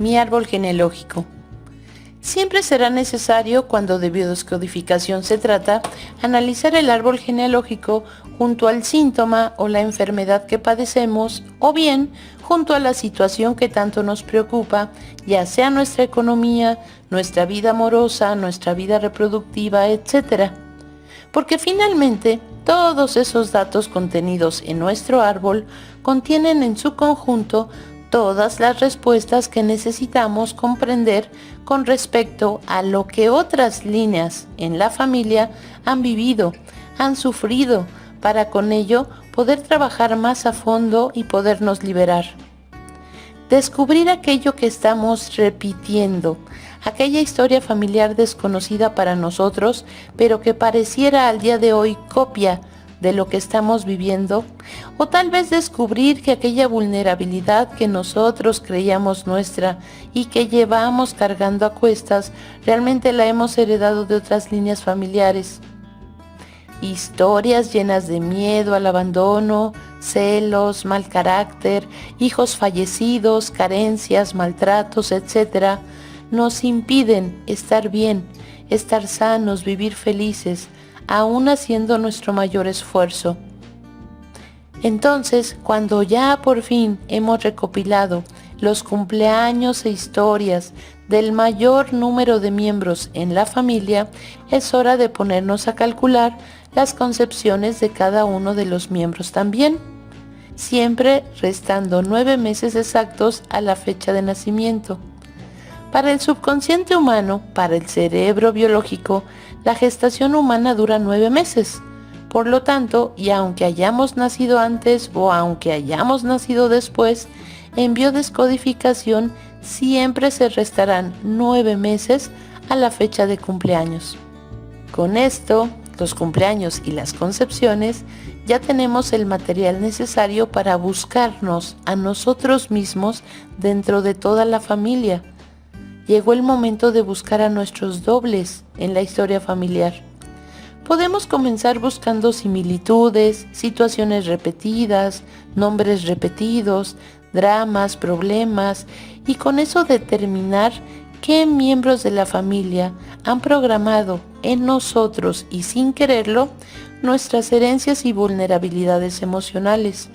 Mi árbol genealógico. Siempre será necesario, cuando de biodescodificación se trata, analizar el árbol genealógico junto al síntoma o la enfermedad que padecemos, o bien junto a la situación que tanto nos preocupa, ya sea nuestra economía, nuestra vida amorosa, nuestra vida reproductiva, etc. Porque finalmente todos esos datos contenidos en nuestro árbol contienen en su conjunto todas las respuestas que necesitamos comprender con respecto a lo que otras líneas en la familia han vivido, han sufrido, para con ello poder trabajar más a fondo y podernos liberar. Descubrir aquello que estamos repitiendo, aquella historia familiar desconocida para nosotros, pero que pareciera al día de hoy copia de lo que estamos viviendo, o tal vez descubrir que aquella vulnerabilidad que nosotros creíamos nuestra y que llevamos cargando a cuestas, realmente la hemos heredado de otras líneas familiares. Historias llenas de miedo al abandono, celos, mal carácter, hijos fallecidos, carencias, maltratos, etc., nos impiden estar bien, estar sanos, vivir felices, aún haciendo nuestro mayor esfuerzo. Entonces, cuando ya por fin hemos recopilado los cumpleaños e historias del mayor número de miembros en la familia, es hora de ponernos a calcular las concepciones de cada uno de los miembros también, siempre restando 9 meses exactos a la fecha de nacimiento. Para el subconsciente humano, para el cerebro biológico, la gestación humana dura 9 meses. Por lo tanto, y aunque hayamos nacido antes o aunque hayamos nacido después, en biodescodificación siempre se restarán 9 meses a la fecha de cumpleaños. Con esto, los cumpleaños y las concepciones, ya tenemos el material necesario para buscarnos a nosotros mismos dentro de toda la familia. Llegó el momento de buscar a nuestros dobles en la historia familiar. Podemos comenzar buscando similitudes, situaciones repetidas, nombres repetidos, dramas, problemas, y con eso determinar qué miembros de la familia han programado en nosotros y sin quererlo nuestras herencias y vulnerabilidades emocionales.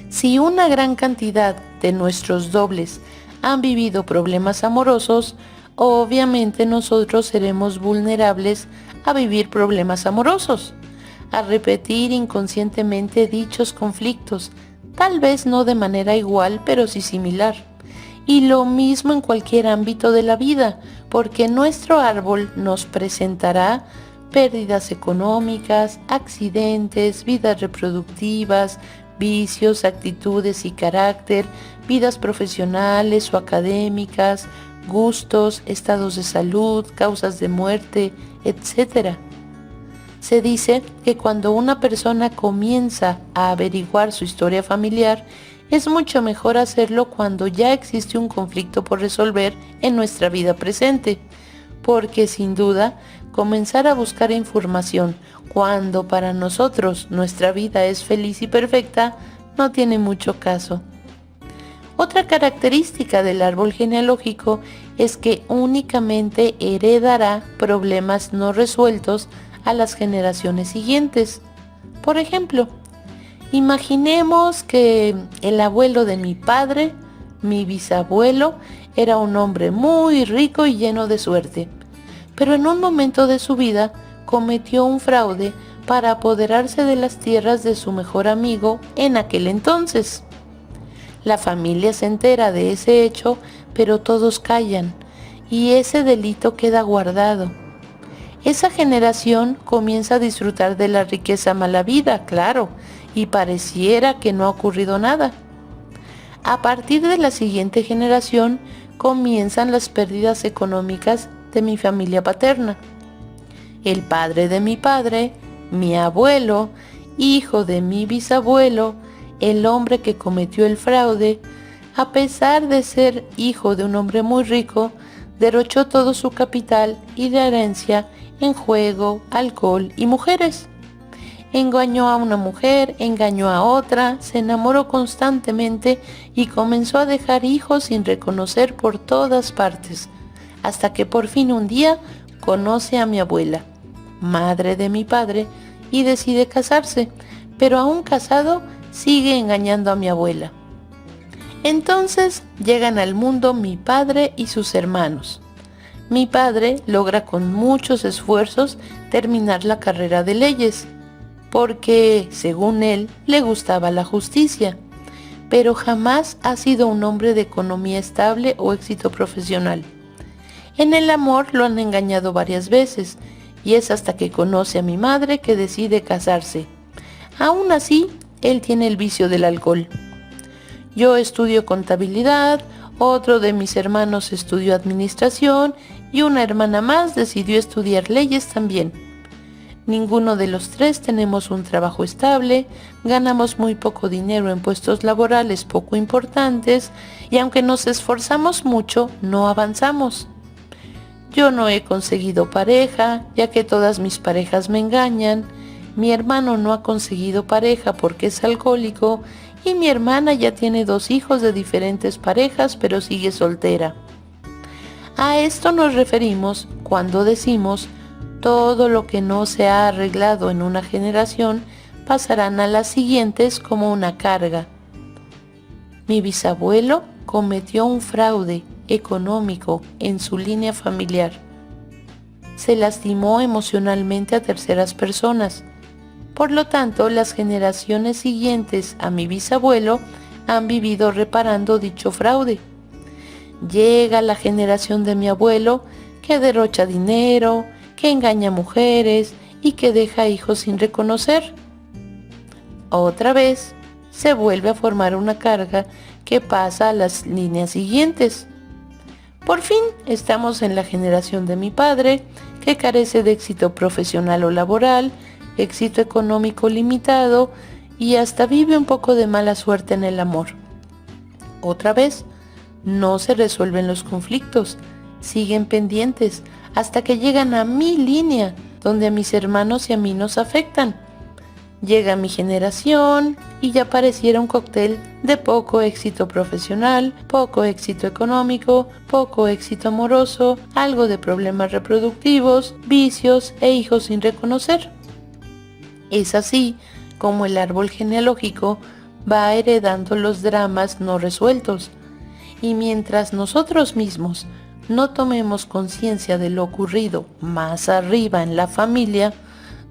Si una gran cantidad de nuestros dobles han vivido problemas amorosos, obviamente nosotros seremos vulnerables a vivir problemas amorosos, a repetir inconscientemente dichos conflictos, tal vez no de manera igual, pero sí similar. Y lo mismo en cualquier ámbito de la vida, porque nuestro árbol nos presentará pérdidas económicas, accidentes, vidas reproductivas, vicios, actitudes y carácter, vidas profesionales o académicas, gustos, estados de salud, causas de muerte, etc. Se dice que cuando una persona comienza a averiguar su historia familiar, es mucho mejor hacerlo cuando ya existe un conflicto por resolver en nuestra vida presente, porque sin duda, comenzar a buscar información cuando para nosotros nuestra vida es feliz y perfecta no tiene mucho caso. Otra característica del árbol genealógico es que únicamente heredará problemas no resueltos a las generaciones siguientes. Por ejemplo, imaginemos que el abuelo de mi padre, mi bisabuelo, era un hombre muy rico y lleno de suerte, pero en un momento de su vida cometió un fraude para apoderarse de las tierras de su mejor amigo en aquel entonces. La familia se entera de ese hecho, pero todos callan, y ese delito queda guardado. Esa generación comienza a disfrutar de la riqueza mala vida, claro, y pareciera que no ha ocurrido nada. A partir de la siguiente generación comienzan las pérdidas económicas de mi familia paterna. El padre de mi padre, mi abuelo, hijo de mi bisabuelo, el hombre que cometió el fraude, a pesar de ser hijo de un hombre muy rico, derrochó todo su capital y la herencia en juego, alcohol y mujeres. Engañó a una mujer, engañó a otra, se enamoró constantemente y comenzó a dejar hijos sin reconocer por todas partes, hasta que por fin un día conoce a mi abuela, madre de mi padre, y decide casarse, pero aún casado sigue engañando a mi abuela. Entonces llegan al mundo mi padre y sus hermanos. Mi padre logra con muchos esfuerzos terminar la carrera de leyes, porque, según él, le gustaba la justicia, pero jamás ha sido un hombre de economía estable o éxito profesional. En el amor lo han engañado varias veces, y es hasta que conoce a mi madre que decide casarse. Aún así, él tiene el vicio del alcohol. Yo estudio contabilidad, otro de mis hermanos estudió administración y una hermana más decidió estudiar leyes también. Ninguno de los tres tenemos un trabajo estable, ganamos muy poco dinero en puestos laborales poco importantes y aunque nos esforzamos mucho, no avanzamos. Yo no he conseguido pareja, ya que todas mis parejas me engañan. Mi hermano no ha conseguido pareja porque es alcohólico y mi hermana ya tiene 2 hijos de diferentes parejas, pero sigue soltera. A esto nos referimos cuando decimos todo lo que no se ha arreglado en una generación pasarán a las siguientes como una carga. Mi bisabuelo cometió un fraude económico en su línea familiar. Se lastimó emocionalmente a terceras personas. Por lo tanto, las generaciones siguientes a mi bisabuelo han vivido reparando dicho fraude. Llega la generación de mi abuelo que derrocha dinero, que engaña mujeres y que deja hijos sin reconocer. Otra vez se vuelve a formar una carga que pasa a las líneas siguientes. Por fin estamos en la generación de mi padre, que carece de éxito profesional o laboral, éxito económico limitado y hasta vive un poco de mala suerte en el amor. Otra vez, no se resuelven los conflictos, siguen pendientes hasta que llegan a mi línea, donde a mis hermanos y a mí nos afectan. Llega mi generación y ya pareciera un cóctel de poco éxito profesional, poco éxito económico, poco éxito amoroso, algo de problemas reproductivos, vicios e hijos sin reconocer. Es así como el árbol genealógico va heredando los dramas no resueltos. Y mientras nosotros mismos no tomemos conciencia de lo ocurrido más arriba en la familia,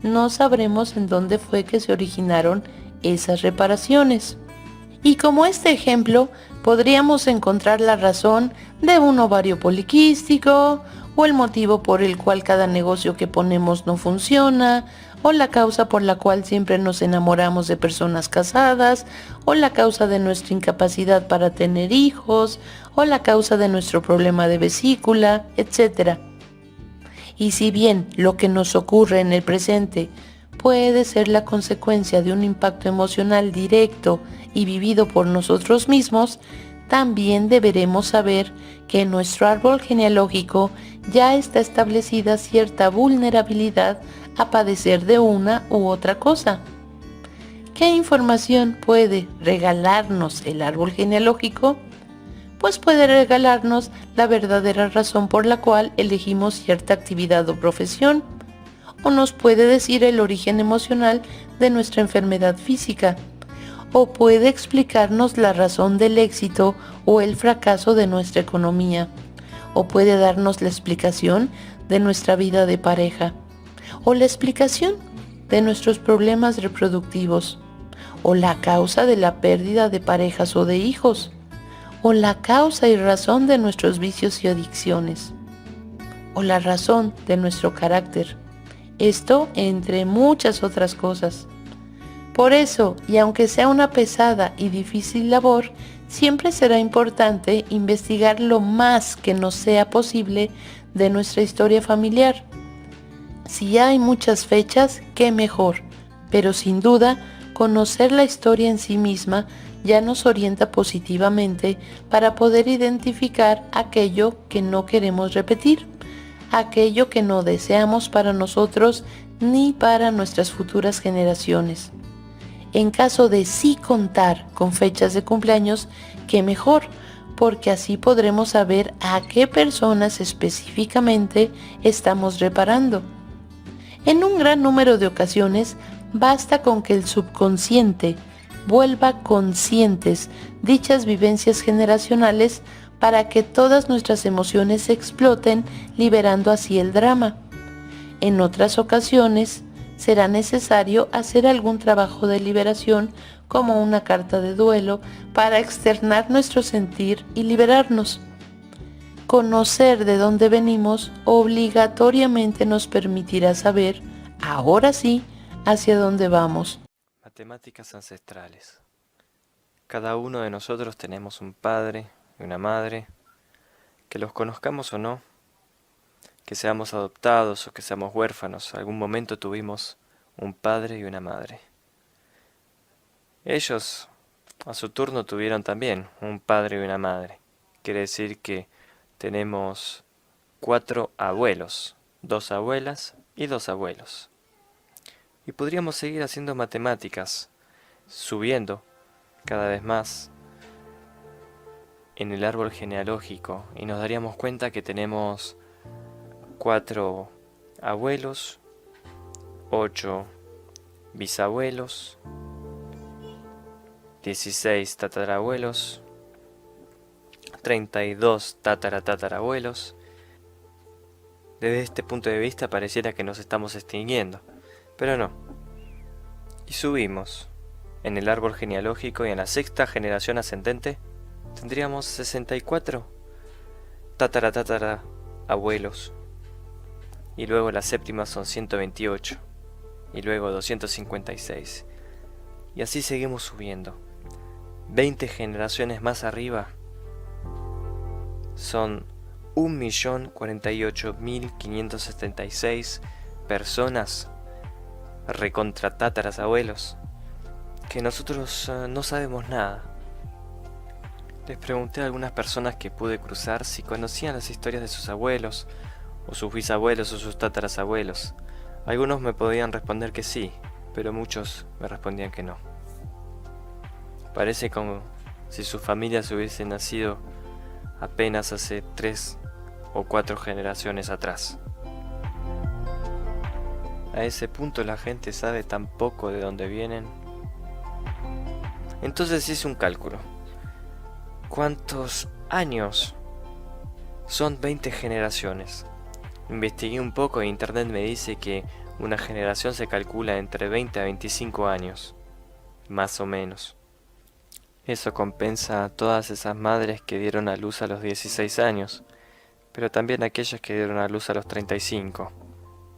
no sabremos en dónde fue que se originaron esas reparaciones. Y como este ejemplo, podríamos encontrar la razón de un ovario poliquístico, o el motivo por el cual cada negocio que ponemos no funciona, o la causa por la cual siempre nos enamoramos de personas casadas, o la causa de nuestra incapacidad para tener hijos, o la causa de nuestro problema de vesícula, etc. Y si bien lo que nos ocurre en el presente puede ser la consecuencia de un impacto emocional directo y vivido por nosotros mismos, también deberemos saber que en nuestro árbol genealógico ya está establecida cierta vulnerabilidad a padecer de una u otra cosa. ¿Qué información puede regalarnos el árbol genealógico? Pues puede regalarnos la verdadera razón por la cual elegimos cierta actividad o profesión, o nos puede decir el origen emocional de nuestra enfermedad física, o puede explicarnos la razón del éxito o el fracaso de nuestra economía, o puede darnos la explicación de nuestra vida de pareja, o la explicación de nuestros problemas reproductivos, o la causa de la pérdida de parejas o de hijos, o la causa y razón de nuestros vicios y adicciones, o la razón de nuestro carácter. Esto entre muchas otras cosas. Por eso, y aunque sea una pesada y difícil labor, siempre será importante investigar lo más que nos sea posible de nuestra historia familiar. Si hay muchas fechas, qué mejor, pero sin duda, conocer la historia en sí misma ya nos orienta positivamente para poder identificar aquello que no queremos repetir, aquello que no deseamos para nosotros ni para nuestras futuras generaciones. En caso de sí contar con fechas de cumpleaños, qué mejor, porque así podremos saber a qué personas específicamente estamos reparando. En un gran número de ocasiones, basta con que el subconsciente vuelva conscientes dichas vivencias generacionales para que todas nuestras emociones exploten, liberando así el drama. En otras ocasiones, será necesario hacer algún trabajo de liberación, como una carta de duelo, para externar nuestro sentir y liberarnos. Conocer de dónde venimos obligatoriamente nos permitirá saber, ahora sí, hacia dónde vamos. Matemáticas ancestrales. Cada uno de nosotros tenemos un padre y una madre, que los conozcamos o no, que seamos adoptados o que seamos huérfanos, algún momento tuvimos un padre y una madre. Ellos, a su turno, tuvieron también un padre y una madre. Quiere decir que tenemos 4 abuelos, 2 abuelas y 2 abuelos. Y podríamos seguir haciendo matemáticas, subiendo cada vez más en el árbol genealógico, y nos daríamos cuenta que tenemos 4 abuelos, 8 bisabuelos, 16 tatarabuelos, 32 tataratatarabuelos. Desde este punto de vista pareciera que nos estamos extinguiendo, pero no. Y subimos en el árbol genealógico, y en la sexta generación ascendente tendríamos 64 tataratatarabuelos. Y luego la séptima son 128, y luego 256. Y así seguimos subiendo. 20 generaciones más arriba son 1.048.576 personas recontra tatarabuelos, que nosotros no sabemos nada. Les pregunté a algunas personas que pude cruzar si conocían las historias de sus abuelos, o sus bisabuelos, o sus tatarabuelos. Algunos me podían responder que sí, pero muchos me respondían que no. Parece como si sus familias hubiesen nacido apenas hace 3 o 4 generaciones atrás. A ese punto la gente sabe tan poco de dónde vienen. Entonces hice un cálculo. ¿Cuántos años son 20 generaciones? Investigué un poco, e internet me dice que una generación se calcula entre 20 a 25 años, más o menos. Eso compensa a todas esas madres que dieron a luz a los 16 años, pero también a aquellas que dieron a luz a los 35.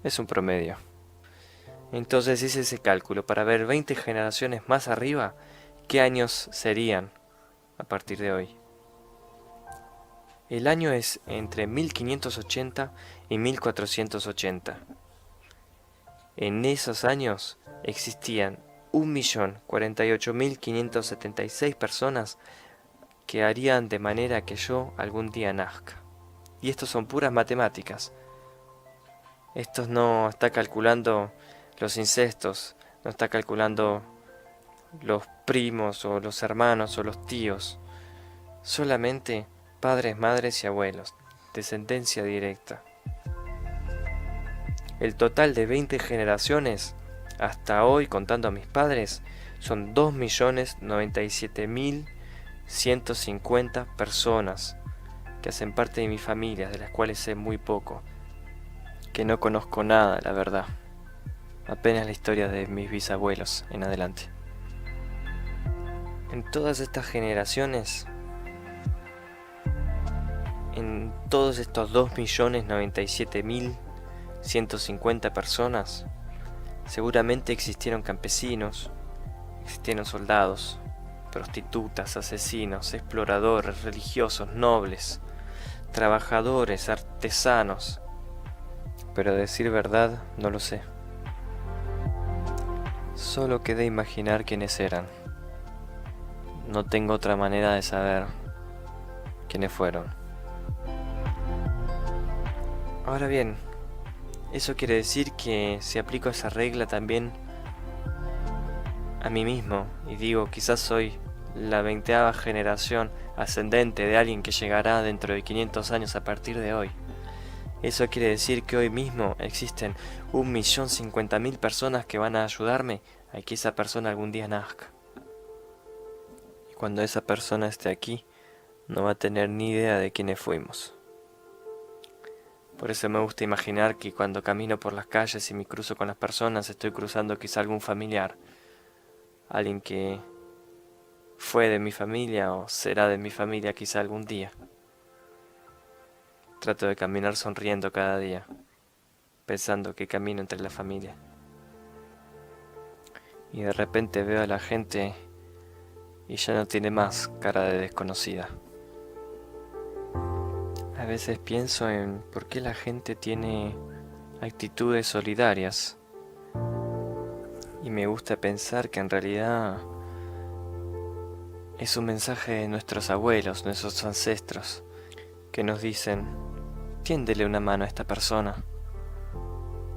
Es un promedio. Entonces hice ese cálculo para ver 20 generaciones más arriba, qué años serían a partir de hoy. El año es entre 1580 y 1480. En esos años existían 1.048.576 personas que harían de manera que yo algún día nazca. Y estos son puras matemáticas. Esto no está calculando los incestos, no está calculando los primos o los hermanos o los tíos. Solamente padres, madres y abuelos, descendencia directa. El total de 20 generaciones hasta hoy, contando a mis padres, son 2.097.150 personas que hacen parte de mi familia, de las cuales sé muy poco, que no conozco nada, la verdad. Apenas la historia de mis bisabuelos en adelante. En todas estas generaciones, en todos estos 2.097.150 personas, seguramente existieron campesinos, existieron soldados, prostitutas, asesinos, exploradores, religiosos, nobles, trabajadores, artesanos. Pero a decir verdad, no lo sé. Solo quedé imaginar quiénes eran. No tengo otra manera de saber quiénes fueron. Ahora bien, Eso quiere decir que si aplico esa regla también a mí mismo, y digo, quizás soy la 20ª generación ascendente de alguien que llegará dentro de 500 años a partir de hoy. Eso quiere decir que hoy mismo existen 1.050.000 personas que van a ayudarme a que esa persona algún día nazca. Y cuando esa persona esté aquí, no va a tener ni idea de quiénes fuimos. Por eso me gusta imaginar que cuando camino por las calles y me cruzo con las personas, estoy cruzando quizá algún familiar, alguien que fue de mi familia o será de mi familia quizá algún día. Trato de caminar sonriendo cada día, pensando que camino entre la familia. Y de repente veo a la gente y ya no tiene más cara de desconocida. A veces pienso en por qué la gente tiene actitudes solidarias. Y me gusta pensar que en realidad es un mensaje de nuestros abuelos, nuestros ancestros, que nos dicen, tiéndele una mano a esta persona.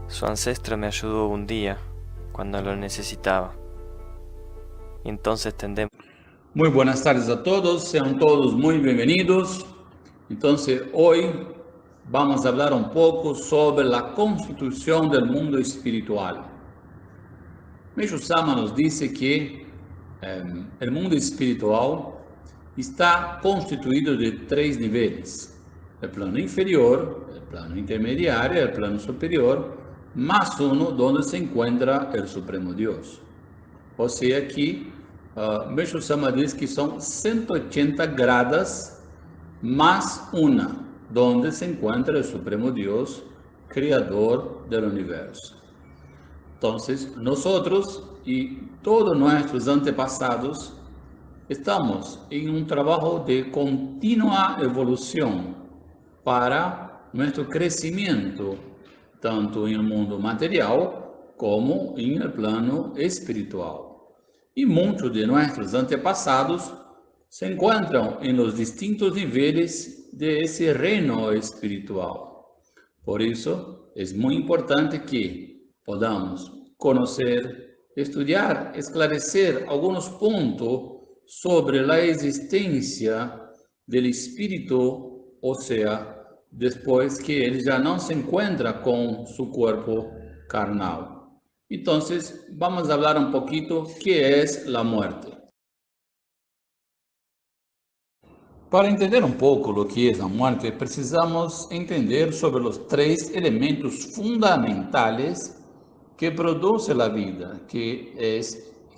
Su ancestro me ayudó un día, cuando lo necesitaba. Y entonces tendemos. Muy buenas tardes a todos, sean todos muy bienvenidos. Entonces, hoy vamos a hablar un poco sobre la constitución del mundo espiritual. Meishu Sama nos dice que el mundo espiritual está constituido de 3 niveles: el plano inferior, el plano intermediario, el plano superior, más uno donde se encuentra el Supremo Dios. O sea que Meishu Sama diz que são 180 gradas más una, donde se encuentra el Supremo Dios, Creador del universo. Entonces, nosotros y todos nuestros antepasados estamos en un trabajo de continua evolución para nuestro crecimiento, tanto en el mundo material como en el plano espiritual. Y muchos de nuestros antepasados se encuentran en los distintos niveles de ese reino espiritual. Por eso es muy importante que podamos conocer, estudiar, esclarecer algunos puntos sobre la existencia del espíritu, o sea, después que él ya no se encuentra con su cuerpo carnal. Entonces, vamos a hablar un poquito qué es la muerte. Para entender um pouco o que é a morte, precisamos entender sobre os 3 elementos fundamentais que produzem a vida, que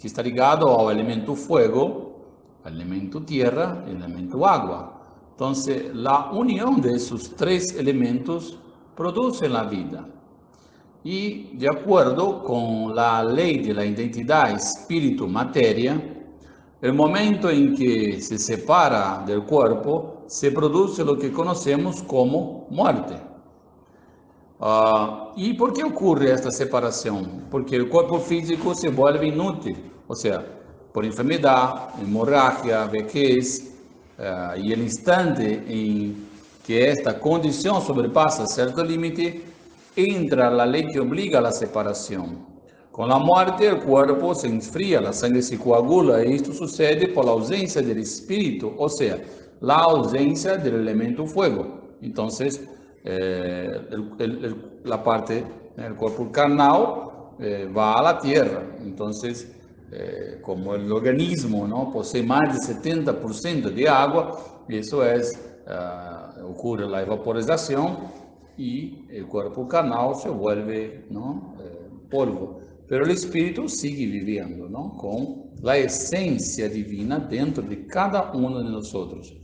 está ligado ao elemento fogo, ao elemento terra e ao elemento água. Então, a união desses 3 elementos produz a vida. E, de acordo com a lei da identidade espírito-matéria, el momento en que se separa del cuerpo, se produce lo que conocemos como muerte. ¿Y por qué ocurre esta separación? Porque el cuerpo físico se vuelve inútil, o sea, por enfermedad, hemorragia, vejez, y el instante en que esta condición sobrepasa cierto límite, entra la ley que obliga a la separación. Con la muerte, el cuerpo se enfría, la sangre se coagula, y esto sucede por la ausencia del espíritu, o sea, la ausencia del elemento fuego. Entonces, la parte del cuerpo carnal va a la tierra. Entonces, como el organismo no posee más del 70% de agua, eso ocurre la evaporización y el cuerpo carnal se vuelve polvo. Pero el espíritu sigue viviendo, ¿no? Con la esencia divina dentro de cada uno de nosotros.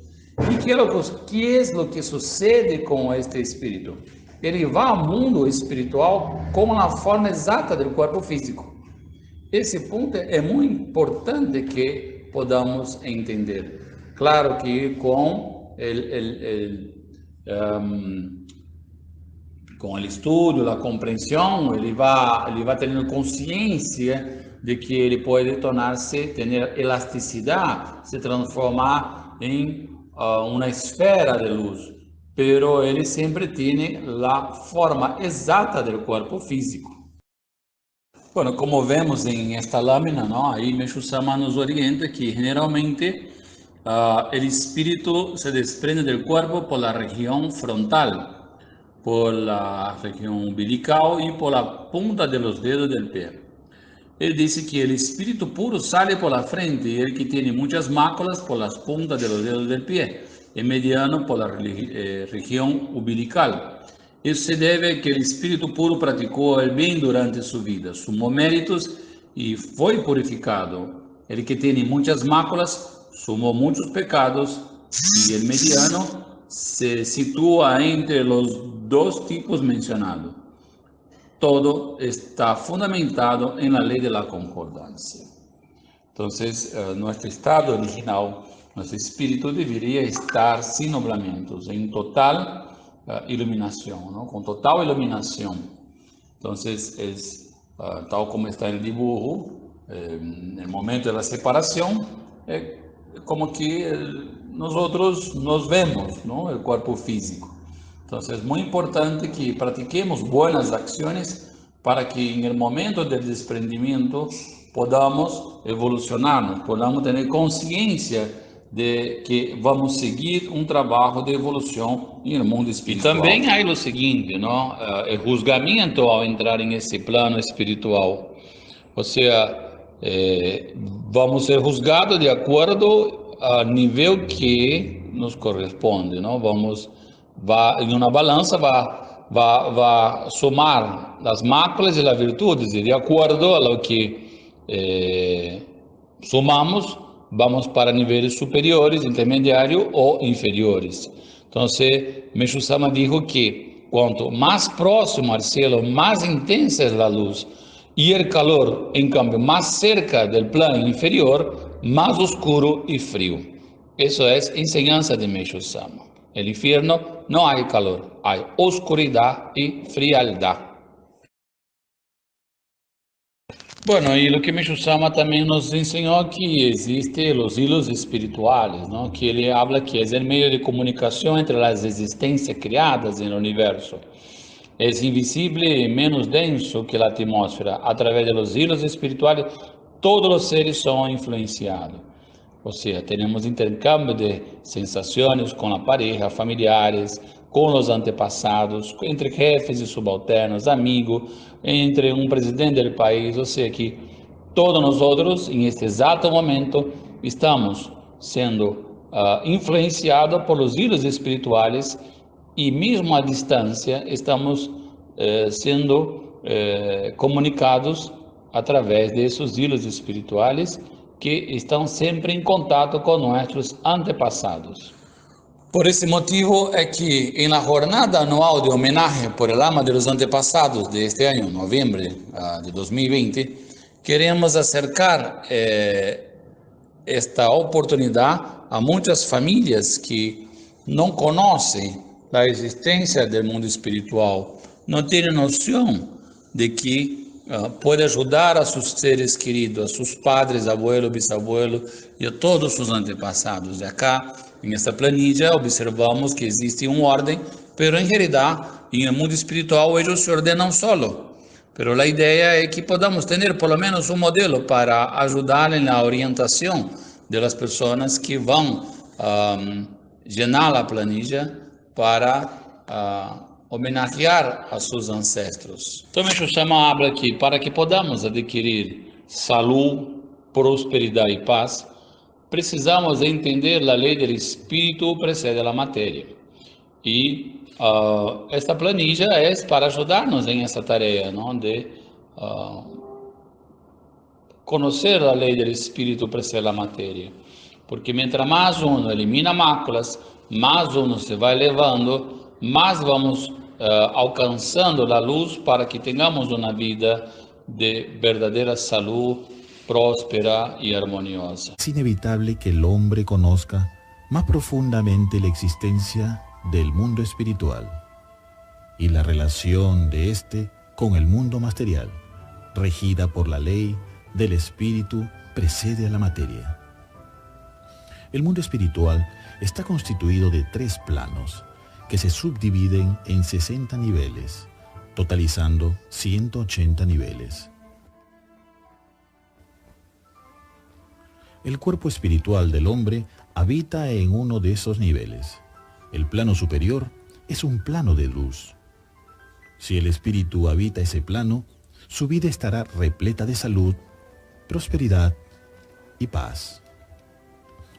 ¿Y qué es lo que sucede con este espíritu? Él va al mundo espiritual con la forma exacta del cuerpo físico. Ese punto es muy importante que podamos entender. Claro que con el estudio, la comprensión, él va teniendo conciencia de que él puede tener elasticidad, se transformar en una esfera de luz. pero ele sempre tem a forma exata do corpo físico. Bueno, como vemos en esta lámina, ¿no? Ahí Meixo Sama nos orienta que generalmente el espíritu se desprende del cuerpo por la región frontal, por la región umbilical y por la punta de los dedos del pie. Él dice que el espíritu puro sale por la frente y el que tiene muchas máculas por las puntas de los dedos del pie, el mediano por la región umbilical. Isso se deve a que o Espírito puro praticou o bem durante sua vida, sumou méritos e foi purificado. Ele que tem muitas máculas, sumou muitos pecados, e o mediano se situa entre os dois tipos mencionados. Todo está fundamentado em la lei de la concordância. Então, nosso estado original, nosso espírito deveria estar sem nublamentos, em total iluminação, ¿no? Com total iluminação. Então, tal como está no dibujo, no momento da separação, é como que nós outros nos vemos, ¿no? O corpo físico. Então, é muito importante que pratiquemos boas ações para que no momento do desprendimento podamos evolucionar, podamos ter consciência de que vamos seguir trabalho de evolução no mundo espiritual. Também há o seguinte, não? O julgamento ao entrar nesse plano espiritual. Ou seja, vamos ser julgados de acordo ao nível que nos corresponde, não? Em uma balança vai somar as máculas e as virtudes, e de acordo ao que somamos, vamos para níveis superiores, intermediários ou inferiores. Então, Meixo Sama dijo que quanto mais próximo ao cielo, mais intensa é a luz, e o calor, em cambio, mais cerca do plano inferior, mais oscuro e frio. Isso é enseñanza de Meixo Sama. No inferno não há calor, há oscuridade e frialdade. Bueno, y lo que Meixo Sama también nos enseñó que existen los hilos espirituales, ¿no? Que él habla que es el medio de comunicación entre las existencias creadas en el universo. Es invisible y menos denso que la atmósfera. A través de los hilos espirituales, todos los seres son influenciados. O sea, tenemos intercambio de sensaciones con la pareja, familiares, com os antepassados, entre jefes e subalternos, amigos, entre presidente do país, ou seja, que todos nós, em este exato momento, estamos sendo influenciados por os hilos espirituais e mesmo à distância estamos sendo comunicados através desses hilos espirituais que estão sempre em contato com nossos antepassados. Por esse motivo é que em la jornada anual de homenaje por el alma de los antepassados de este año, noviembre de 2020, queremos acercar esta oportunidade a muitas famílias que não conhecem a existência do mundo espiritual, não têm noção de que pode ajudar a seus seres queridos, a seus padres, abuelos, bisabuelos e a todos os antepassados. E acá, nesta planilha, observamos que existe uma ordem, mas em realidade, no mundo espiritual, eles se ordenam solo. Mas a ideia é que podamos ter, pelo menos, um modelo para ajudar na orientação das pessoas que vão llenar a planilha para homenagear a seus ancestros. Então, Meixo Sama habla que para que podamos adquirir saúde, prosperidade e paz, precisamos entender a lei do espírito precede a matéria. E esta planilha é para ajudar-nos em essa tarefa, não? De conhecer a lei do espírito precede a matéria. Porque mientras mais uno elimina máculas, mais uno se vai levando, mais vamos alcançando a luz para que tenhamos uma vida de verdadeira saúde, próspera y armoniosa. Es inevitable que el hombre conozca más profundamente la existencia del mundo espiritual y la relación de éste con el mundo material, regida por la ley del espíritu precede a la materia. El mundo espiritual está constituido de 3 planos que se subdividen en 60 niveles, totalizando 180 niveles. El cuerpo espiritual del hombre habita en uno de esos niveles. El plano superior es un plano de luz. Si el espíritu habita ese plano, su vida estará repleta de salud, prosperidad y paz.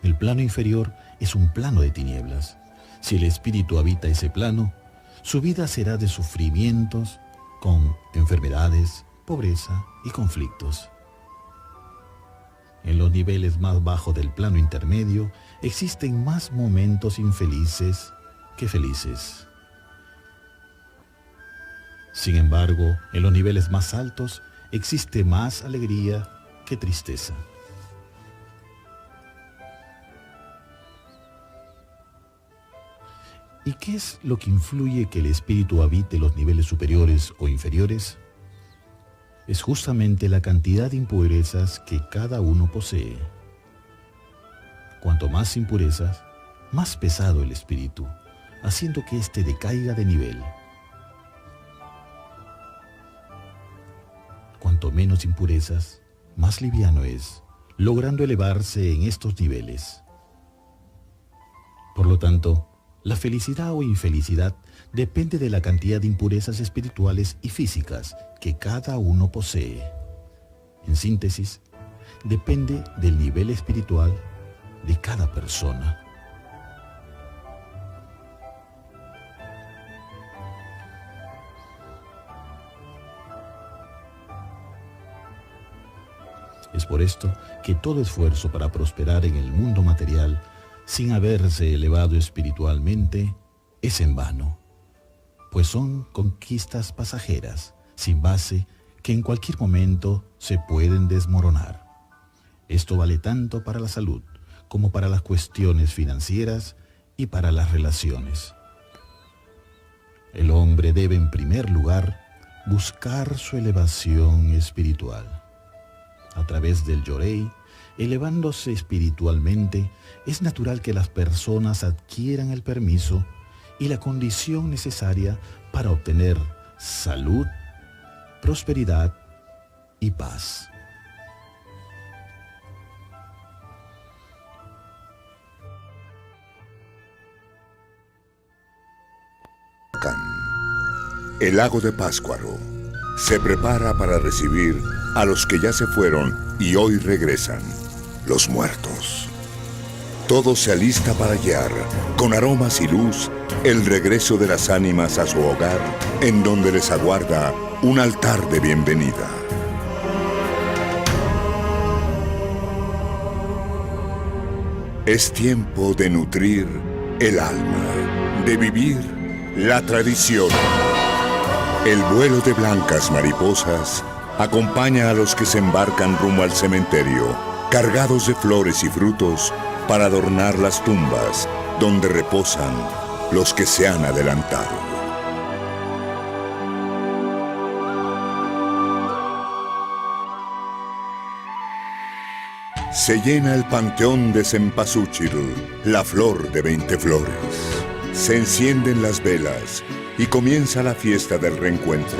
El plano inferior es un plano de tinieblas. Si el espíritu habita ese plano, su vida será de sufrimientos, con enfermedades, pobreza y conflictos. En los niveles más bajos del plano intermedio existen más momentos infelices que felices. Sin embargo, en los niveles más altos existe más alegría que tristeza. ¿Y qué es lo que influye que el espíritu habite los niveles superiores o inferiores? Es justamente la cantidad de impurezas que cada uno posee. Cuanto más impurezas, más pesado el espíritu, haciendo que éste decaiga de nivel. Cuanto menos impurezas, más liviano es, logrando elevarse en estos niveles. Por lo tanto, la felicidad o infelicidad depende de la cantidad de impurezas espirituales y físicas que cada uno posee. En síntesis, depende del nivel espiritual de cada persona. Es por esto que todo esfuerzo para prosperar en el mundo material, sin haberse elevado espiritualmente, es en vano, pues son conquistas pasajeras, sin base, que en cualquier momento se pueden desmoronar. Esto vale tanto para la salud, como para las cuestiones financieras y para las relaciones. El hombre debe, en primer lugar, buscar su elevación espiritual. A través del Yorei, elevándose espiritualmente, es natural que las personas adquieran el permiso y la condición necesaria para obtener salud, prosperidad y paz. El lago de Pátzcuaro se prepara para recibir a los que ya se fueron y hoy regresan, los muertos. Todo se alista para hallar, con aromas y luz, el regreso de las ánimas a su hogar, en donde les aguarda un altar de bienvenida. Es tiempo de nutrir el alma, de vivir la tradición. El vuelo de blancas mariposas acompaña a los que se embarcan rumbo al cementerio, cargados de flores y frutos para adornar las tumbas donde reposan los que se han adelantado. Se llena el panteón de Cempasúchil, la flor de 20 flores. Se encienden las velas y comienza la fiesta del reencuentro.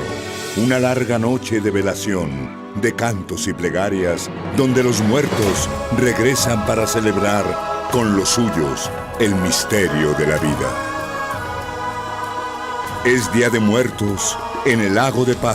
Una larga noche de velación, de cantos y plegarias, donde los muertos regresan para celebrar con los suyos el misterio de la vida. Es Día de Muertos en el lago de Pátzcuaro.